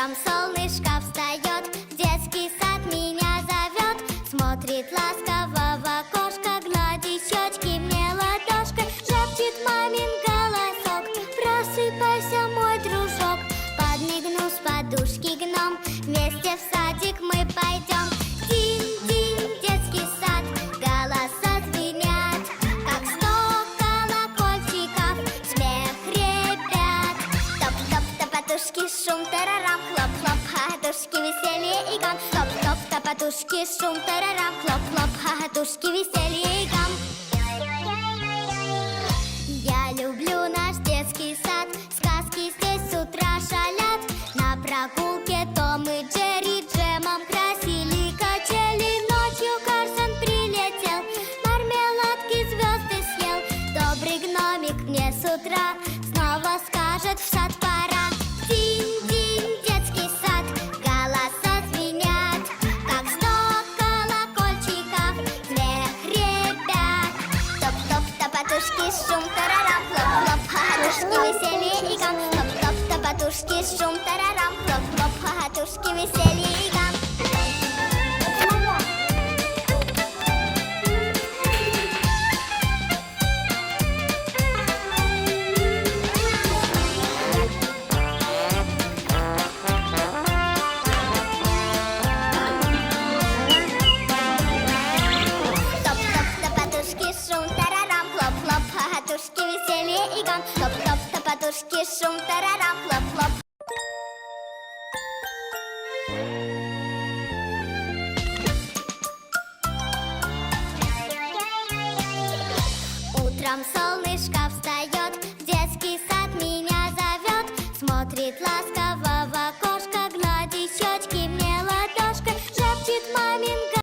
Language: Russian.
Утром солнышко встает, детский сад меня зовет. Смотрит ласково в окошко, гладит щечки мне ладошкой. Шепчет мамин голосок: просыпайся, мой дружок. Подмигнул с подушки гном, вместе в садик мы пойдем. Динь-динь, детский сад, голоса звенят, как 100 колокольчиков, смех ребят. Топ-топ, топотушки, шум, тарарам, хлоп-хлоп, хохотушки, веселье и гам. Топ-топ, топотушки, шум, тарарам, хлоп-хлоп, хохотушки, веселье и гам. Я люблю наш детский сад, сказки здесь с утра шалят. На прогулке Том и Джерри джемом красили качели. Ночью Карсон прилетел, мармеладки звезды съел. Добрый гномик мне с утра снова скажет: в сад пора. Динь-динь, детский сад, голоса звенят, как 100 колокольчиков, смех ребят. Топ-топ, топотушки, шум, тарарам, хлоп-хлоп, хохотушки, веселье и гам. Топ-топ, топотушки, шум, тарарам, хлоп-хлоп, хохотушки, веселье.